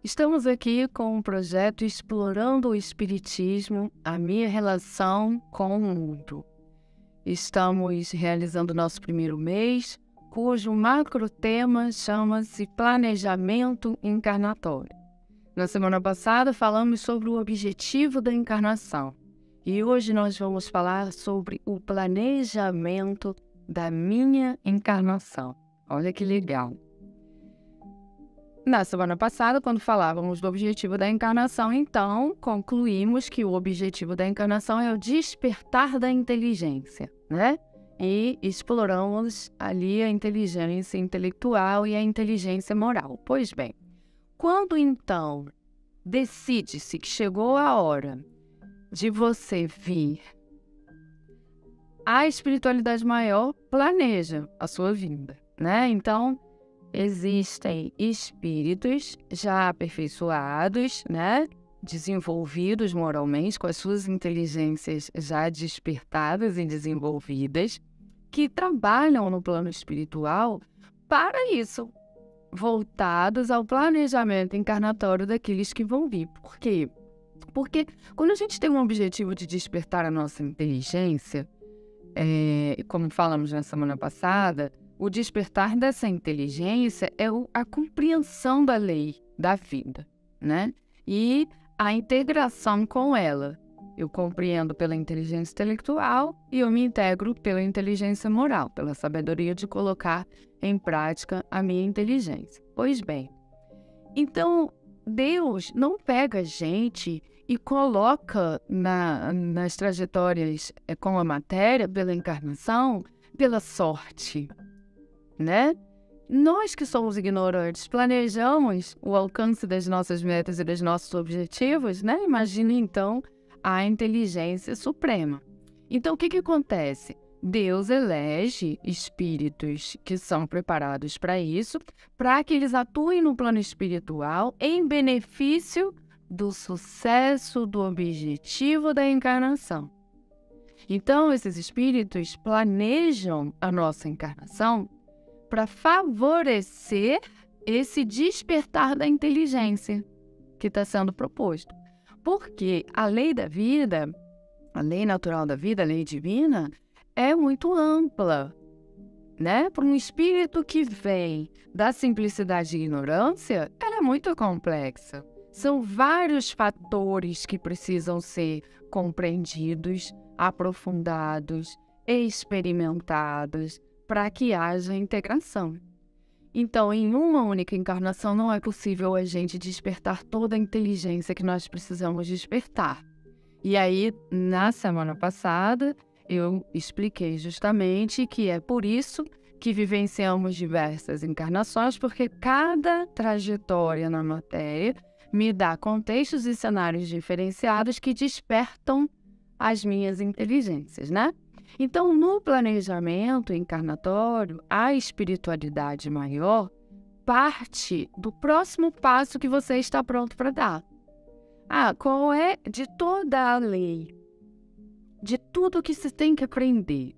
Estamos aqui com um projeto explorando o Espiritismo, a minha relação com o mundo. Estamos realizando nosso primeiro mês, cujo macro tema chama-se Planejamento Encarnatório. Na semana passada falamos sobre o objetivo da encarnação e hoje nós vamos falar sobre o planejamento da minha encarnação. Olha que legal! Na semana passada, quando falávamos do objetivo da encarnação, então, concluímos que o objetivo da encarnação é o despertar da inteligência, né? E exploramos ali a inteligência intelectual e a inteligência moral. Pois bem, quando então decide-se que chegou a hora de você vir, a espiritualidade maior planeja a sua vinda, né? Então, existem espíritos já aperfeiçoados, né? Desenvolvidos moralmente, com as suas inteligências já despertadas e desenvolvidas, que trabalham no plano espiritual para isso, voltados ao planejamento encarnatório daqueles que vão vir. Por quê? Porque quando a gente tem um objetivo de despertar a nossa inteligência, como falamos na semana passada, o despertar dessa inteligência é a compreensão da lei da vida, né? E a integração com ela. Eu compreendo pela inteligência intelectual e eu me integro pela inteligência moral, pela sabedoria de colocar em prática a minha inteligência. Pois bem, então Deus não pega a gente e coloca nas trajetórias com a matéria, pela encarnação, pela sorte, né? Nós que somos ignorantes planejamos o alcance das nossas metas e dos nossos objetivos, né? Imagine então a inteligência suprema. Então o que acontece? Deus elege espíritos que são preparados para isso, para que eles atuem no plano espiritual em benefício do sucesso do objetivo da encarnação. Então esses espíritos planejam a nossa encarnação para favorecer esse despertar da inteligência que está sendo proposto. Porque a lei da vida, a lei natural da vida, a lei divina, é muito ampla, né? Para um espírito que vem da simplicidade e ignorância, ela é muito complexa. São vários fatores que precisam ser compreendidos, aprofundados, experimentados, para que haja integração. Então, em uma única encarnação, não é possível a gente despertar toda a inteligência que nós precisamos despertar. E aí, na semana passada, eu expliquei justamente que é por isso que vivenciamos diversas encarnações, porque cada trajetória na matéria me dá contextos e cenários diferenciados que despertam as minhas inteligências, né? Então, no planejamento encarnatório, a espiritualidade maior parte do próximo passo que você está pronto para dar. Qual é de toda a lei, de tudo que se tem que aprender?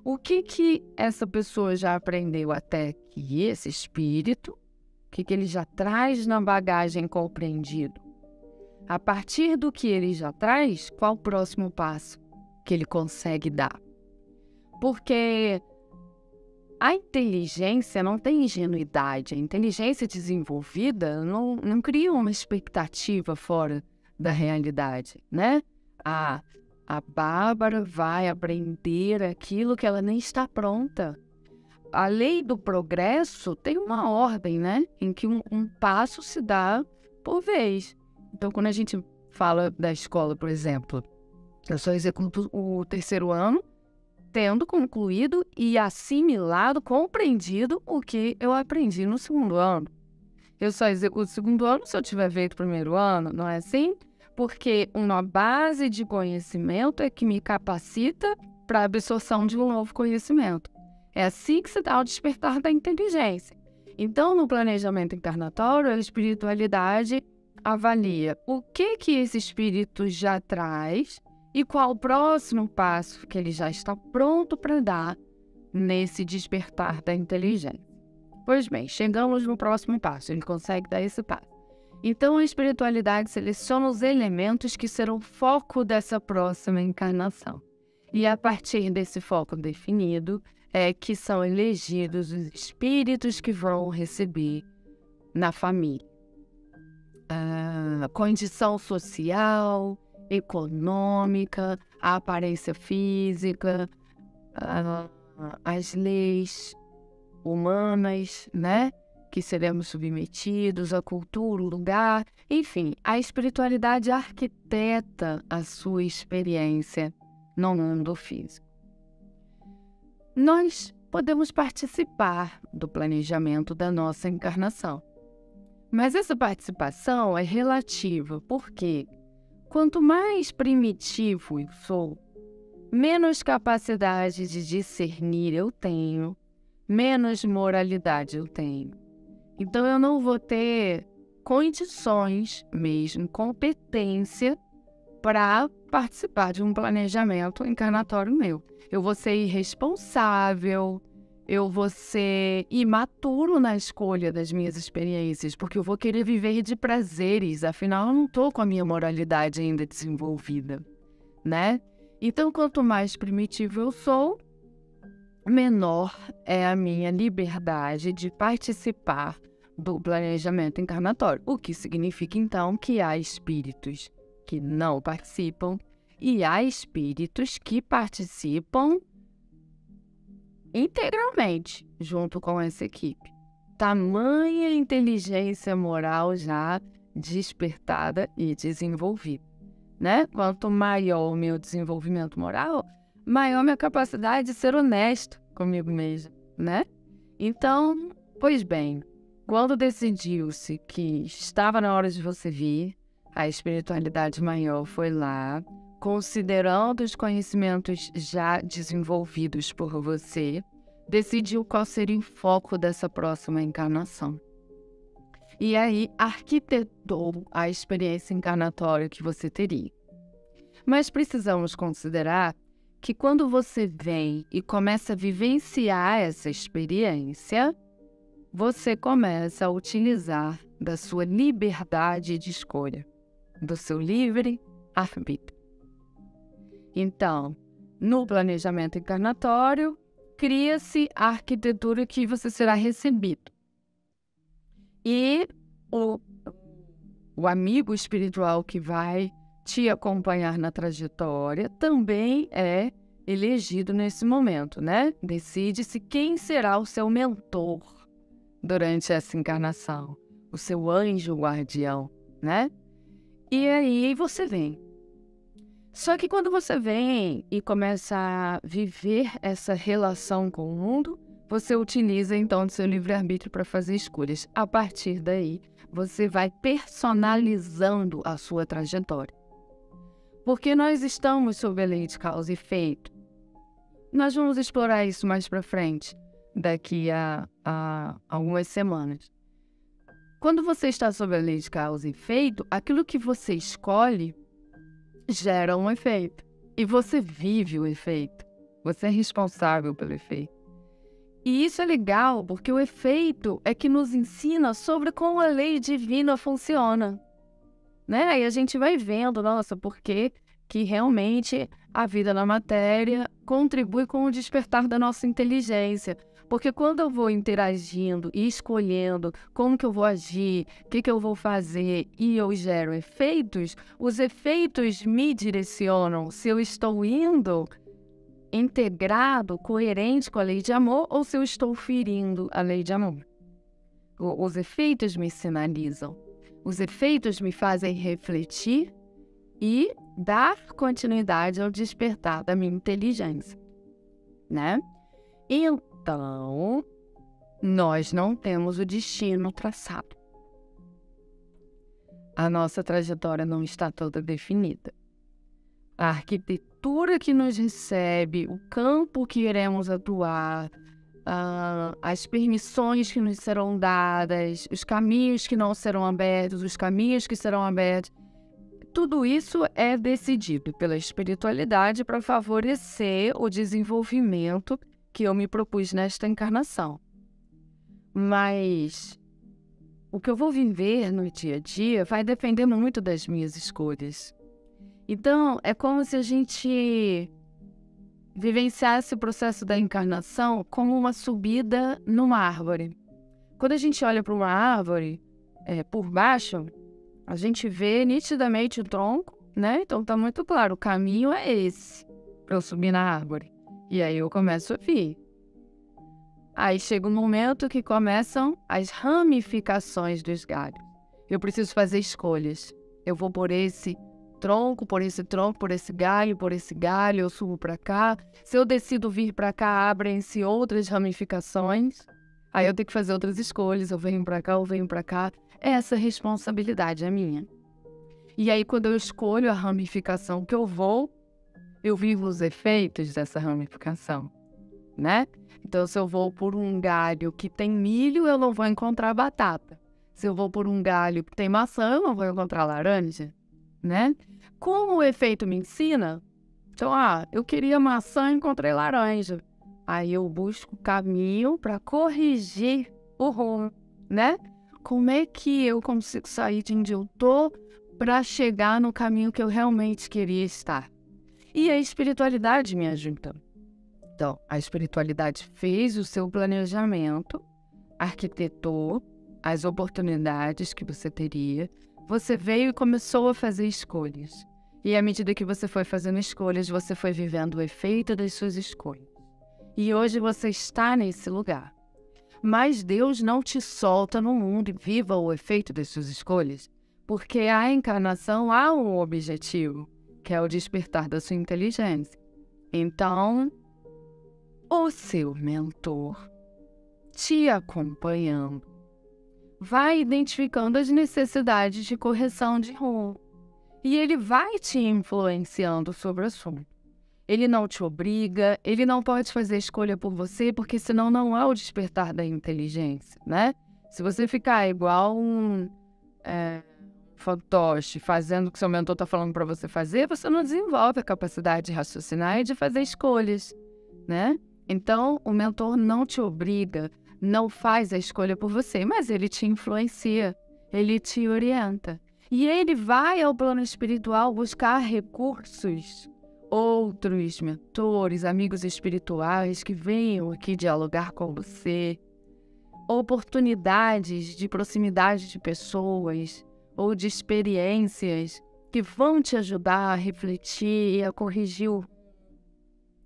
O que essa pessoa já aprendeu até aqui, esse espírito? O que ele já traz na bagagem compreendido? A partir do que ele já traz, qual o próximo passo que ele consegue dar? Porque a inteligência não tem ingenuidade. A inteligência desenvolvida não cria uma expectativa fora da realidade, né? A Bárbara vai aprender aquilo que ela nem está pronta. A lei do progresso tem uma ordem, né? Em que um passo se dá por vez. Então, quando a gente fala da escola, por exemplo, eu só executo o terceiro ano, tendo concluído e assimilado, compreendido o que eu aprendi no segundo ano. Eu só executo o segundo ano se eu tiver feito o primeiro ano, não é assim? Porque uma base de conhecimento é que me capacita para a absorção de um novo conhecimento. É assim que se dá o despertar da inteligência. Então, no planejamento encarnatório, a espiritualidade avalia o que esse espírito já traz e qual o próximo passo que ele já está pronto para dar nesse despertar da inteligência. Pois bem, chegamos no próximo passo, ele consegue dar esse passo. Então, a espiritualidade seleciona os elementos que serão foco dessa próxima encarnação. E a partir desse foco definido, é que são elegidos os espíritos que vão receber na família. A condição social, econômica, a aparência física, as leis humanas, né? Que seremos submetidos, a cultura, o lugar, enfim, a espiritualidade arquiteta a sua experiência no mundo físico. Nós podemos participar do planejamento da nossa encarnação, mas essa participação é relativa, porque quanto mais primitivo eu sou, menos capacidade de discernir eu tenho, menos moralidade eu tenho. Então, eu não vou ter condições mesmo, competência para participar de um planejamento encarnatório meu. Eu vou ser irresponsável, eu vou ser imaturo na escolha das minhas experiências, porque eu vou querer viver de prazeres, afinal, eu não estou com a minha moralidade ainda desenvolvida, né? Então, quanto mais primitivo eu sou, menor é a minha liberdade de participar do planejamento encarnatório, o que significa, então, que há espíritos que não participam e há espíritos que participam integralmente junto com essa equipe. Tamanha inteligência moral já despertada e desenvolvida, né? Quanto maior o meu desenvolvimento moral, maior minha capacidade de ser honesto comigo mesmo, né? Então, pois bem, quando decidiu-se que estava na hora de você vir, a espiritualidade maior foi lá, considerando os conhecimentos já desenvolvidos por você, decidiu qual seria o foco dessa próxima encarnação. E aí arquitetou a experiência encarnatória que você teria. Mas precisamos considerar que quando você vem e começa a vivenciar essa experiência, você começa a utilizar da sua liberdade de escolha, do seu livre arbítrio. Então, no planejamento encarnatório, cria-se a arquitetura que você será recebido. E o amigo espiritual que vai te acompanhar na trajetória também é elegido nesse momento, né? Decide-se quem será o seu mentor durante essa encarnação, o seu anjo guardião, né? E aí você vem. Só que quando você vem e começa a viver essa relação com o mundo, você utiliza então do seu livre-arbítrio para fazer escolhas. A partir daí, você vai personalizando a sua trajetória. Porque nós estamos sob a lei de causa e efeito. Nós vamos explorar isso mais para frente, daqui a algumas semanas. Quando você está sob a lei de causa e efeito, aquilo que você escolhe gera um efeito. E você vive o efeito. Você é responsável pelo efeito. E isso é legal, porque o efeito é que nos ensina sobre como a lei divina funciona. Né? E a gente vai vendo, nossa, porque que realmente a vida na matéria contribui com o despertar da nossa inteligência. Porque quando eu vou interagindo e escolhendo como que eu vou agir, o que eu vou fazer e eu gero efeitos, os efeitos me direcionam se eu estou indo integrado, coerente com a lei de amor ou se eu estou ferindo a lei de amor. Os efeitos me sinalizam. Os efeitos me fazem refletir e dar continuidade ao despertar da minha inteligência, né? Então, nós não temos o destino traçado. A nossa trajetória não está toda definida. A arquitetura que nos recebe, o campo que iremos atuar, as permissões que nos serão dadas, os caminhos que não serão abertos, os caminhos que serão abertos, tudo isso é decidido pela espiritualidade para favorecer o desenvolvimento que eu me propus nesta encarnação. Mas o que eu vou viver no dia a dia vai depender muito das minhas escolhas. Então, é como se a gente vivenciasse o processo da encarnação como uma subida numa árvore. Quando a gente olha para uma árvore, por baixo, a gente vê nitidamente o tronco, né? Então tá muito claro, o caminho é esse, para eu subir na árvore. E aí eu começo a vir. Aí chega um momento que começam as ramificações dos galhos. Eu preciso fazer escolhas. Eu vou por esse tronco, por esse galho, eu subo para cá. Se eu decido vir para cá, abrem-se outras ramificações. Aí eu tenho que fazer outras escolhas, eu venho para cá, eu venho para cá. Essa responsabilidade é minha. E aí quando eu escolho a ramificação que eu vou, eu vivo os efeitos dessa ramificação, né? Então se eu vou por um galho que tem milho, eu não vou encontrar batata. Se eu vou por um galho que tem maçã, eu não vou encontrar laranja, né? Como o efeito me ensina, então, eu queria maçã, encontrei laranja. Aí eu busco caminho para corrigir o rumo, né? Como é que eu consigo sair de onde eu tô para chegar no caminho que eu realmente queria estar? E a espiritualidade me ajuda. Então, a espiritualidade fez o seu planejamento, arquitetou as oportunidades que você teria. Você veio e começou a fazer escolhas. E à medida que você foi fazendo escolhas, você foi vivendo o efeito das suas escolhas. E hoje você está nesse lugar. Mas Deus não te solta no mundo e viva o efeito das suas escolhas, porque a encarnação há um objetivo, que é o despertar da sua inteligência. Então, o seu mentor, te acompanhando, vai identificando as necessidades de correção de rumo. E ele vai te influenciando sobre o assunto. Ele não te obriga, ele não pode fazer escolha por você, porque senão não é o despertar da inteligência, né? Se você ficar igual um fantoche, fazendo o que seu mentor está falando para você fazer, você não desenvolve a capacidade de raciocinar e de fazer escolhas, né? Então, o mentor não te obriga, não faz a escolha por você, mas ele te influencia, ele te orienta. E ele vai ao plano espiritual buscar recursos, outros mentores, amigos espirituais que venham aqui dialogar com você, oportunidades de proximidade de pessoas ou de experiências que vão te ajudar a refletir e a corrigir.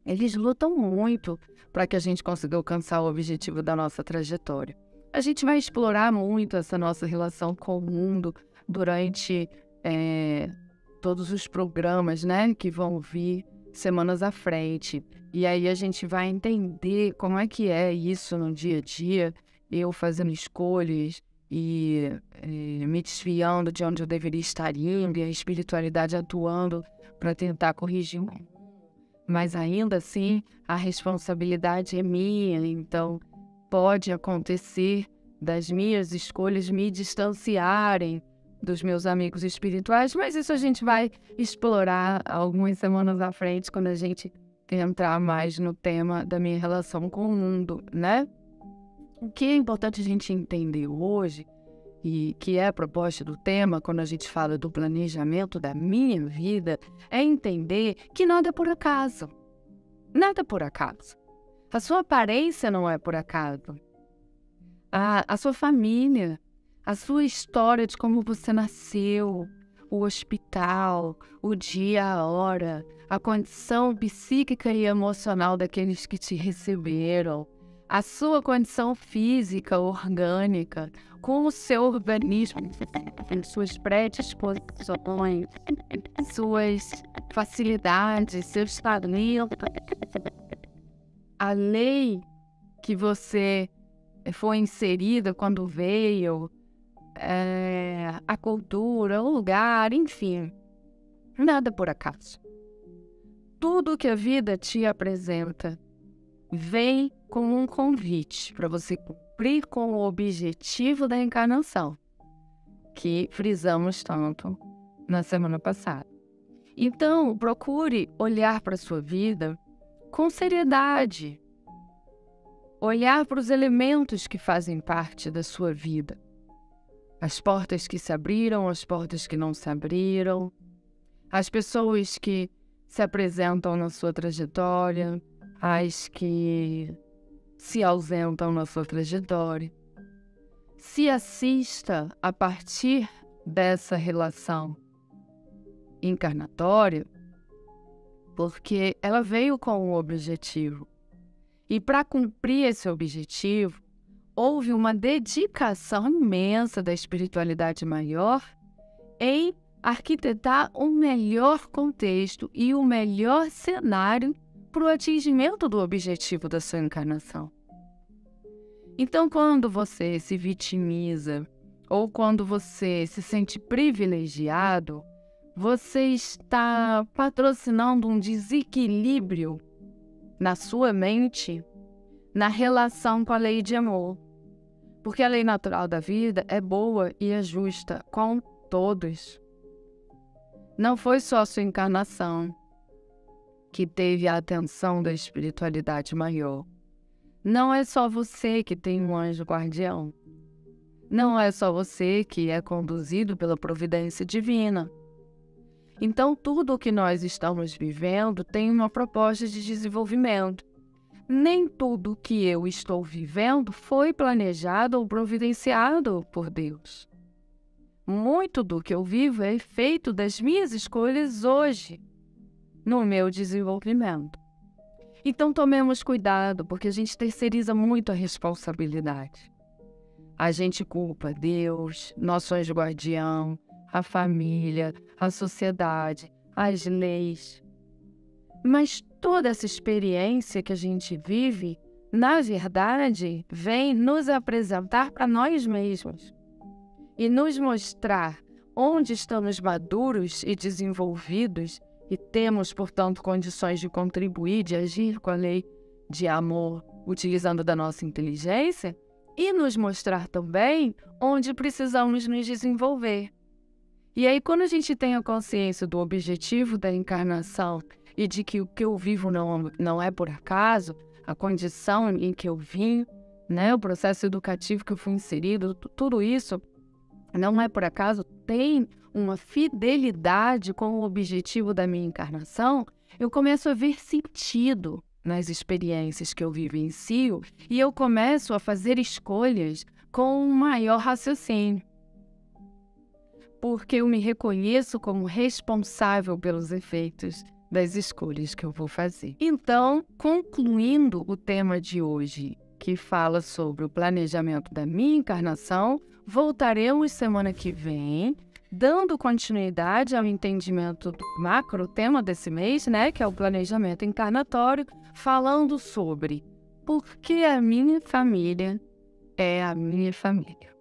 Eles lutam muito para que a gente consiga alcançar o objetivo da nossa trajetória. A gente vai explorar muito essa nossa relação com o mundo durante todos os programas, né, que vão vir semanas à frente. E aí a gente vai entender como é que é isso no dia a dia, eu fazendo escolhas e me desviando de onde eu deveria estar indo, e a espiritualidade atuando para tentar corrigir. Mas ainda assim, a responsabilidade é minha, então pode acontecer das minhas escolhas me distanciarem dos meus amigos espirituais, mas isso a gente vai explorar algumas semanas à frente, quando a gente entrar mais no tema da minha relação com o mundo, né? O que é importante a gente entender hoje, e que é a proposta do tema, quando a gente fala do planejamento da minha vida, é entender que nada é por acaso. Nada é por acaso. A sua aparência não é por acaso. A sua família, a sua história de como você nasceu, o hospital, o dia, a hora, a condição psíquica e emocional daqueles que te receberam, a sua condição física, orgânica, com o seu organismo, suas predisposições, suas facilidades, seus talentos, a lei que você foi inserida quando veio, a cultura, o lugar, enfim, nada por acaso. Tudo que a vida te apresenta vem com um convite para você cumprir com o objetivo da encarnação, que frisamos tanto na semana passada. Então, procure olhar para a sua vida com seriedade, olhar para os elementos que fazem parte da sua vida. As portas que se abriram, as portas que não se abriram, as pessoas que se apresentam na sua trajetória, as que se ausentam na sua trajetória. Se assista a partir dessa relação encarnatória, porque ela veio com um objetivo. E para cumprir esse objetivo, houve uma dedicação imensa da espiritualidade maior em arquitetar um melhor contexto e o melhor cenário para o atingimento do objetivo da sua encarnação. Então, quando você se vitimiza ou quando você se sente privilegiado, você está patrocinando um desequilíbrio na sua mente, na relação com a lei de amor. Porque a lei natural da vida é boa e é justa com todos. Não foi só a sua encarnação que teve a atenção da espiritualidade maior. Não é só você que tem um anjo guardião. Não é só você que é conduzido pela providência divina. Então, tudo o que nós estamos vivendo tem uma proposta de desenvolvimento. Nem tudo que eu estou vivendo foi planejado ou providenciado por Deus. Muito do que eu vivo é efeito das minhas escolhas hoje, no meu desenvolvimento. Então tomemos cuidado, porque a gente terceiriza muito a responsabilidade. A gente culpa Deus, nosso anjo guardião, a família, a sociedade, as leis. Mas toda essa experiência que a gente vive, na verdade, vem nos apresentar para nós mesmos e nos mostrar onde estamos maduros e desenvolvidos e temos, portanto, condições de contribuir, de agir com a lei de amor, utilizando da nossa inteligência, e nos mostrar também onde precisamos nos desenvolver. E aí, quando a gente tem a consciência do objetivo da encarnação e de que o que eu vivo não é por acaso, a condição em que eu vim, né, o processo educativo que eu fui inserido, tudo isso não é por acaso, tem uma fidelidade com o objetivo da minha encarnação, eu começo a ver sentido nas experiências que eu vivencio e eu começo a fazer escolhas com um maior raciocínio. Porque eu me reconheço como responsável pelos efeitos das escolhas que eu vou fazer. Então, concluindo o tema de hoje, que fala sobre o planejamento da minha encarnação, voltaremos semana que vem, dando continuidade ao entendimento do macro tema desse mês, né, que é o planejamento encarnatório, falando sobre por que a minha família é a minha família.